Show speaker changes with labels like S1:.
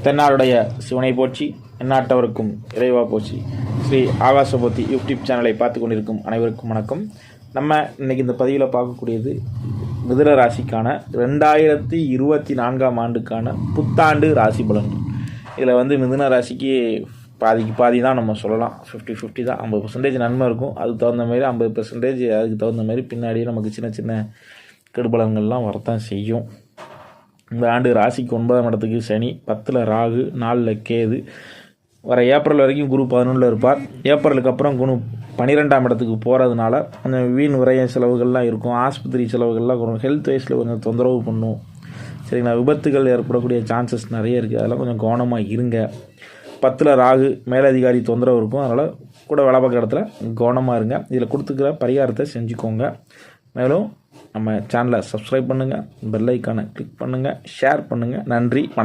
S1: தென்னாருடைய சிவனை போற்றி, எந்நாட்டவருக்கும் இறைவா போற்றி. ஸ்ரீ ஆகாசபோத்தி யூடியூப் சேனலை பார்த்து கொண்டிருக்கும் அனைவருக்கும் வணக்கம். நம்ம இன்றைக்கி இந்த பதிவில் பார்க்கக்கூடியது மிதுன ராசிக்கான 2024ஆம் ஆண்டுக்கான புத்தாண்டு ராசி பலன்கள். இதில் மிதுன ராசிக்கு பாதிக்கு பாதி தான் நம்ம சொல்லலாம். 50-50 தான். 50% நன்மை இருக்கும், அதுக்கு தகுந்த மாதிரி 50% அதுக்கு தகுந்த மாதிரி பின்னாடியே நமக்கு சின்ன சின்ன கெடுபலன்கள்லாம் வரத்தான் செய்யும். இந்த ஆண்டு ராசிக்கு 9ஆம் இடத்துக்கு சனி, 10ல் ராகு, 4ல் கேது, வர ஏப்ரல் வரைக்கும் குரு 11ல் இருப்பார். ஏப்ரலுக்கு அப்புறம் குரு 12ஆம் இடத்துக்கு போகிறதுனால கொஞ்சம் வீண் விரய செலவுகள்லாம் இருக்கும், ஆஸ்பத்திரி செலவுகள்லாம் கொஞ்சம் ஹெல்த் வைஸில் கொஞ்சம் தொந்தரவு பண்ணும். சரிங்களா, விபத்துகள் ஏற்படக்கூடிய சான்சஸ் நிறைய இருக்குது, அதெல்லாம் கொஞ்சம் கவனமாக இருங்க. 10ல் ராகு, மேலதிகாரி தொந்தரவு இருக்கும், அதனால் கூட வேலை பார்க்குற இடத்துல கவனமாக இருங்க. இதில் கொடுத்துக்கிற பரிகாரத்தை செஞ்சுக்கோங்க. மேலும் நம்ம சேனலை சப்ஸ்கிரைப் பண்ணுங்கள், பெல் ஐக்கானை கிளிக் பண்ணுங்கள், ஷேர் பண்ணுங்கள். நன்றி, வணக்கம்.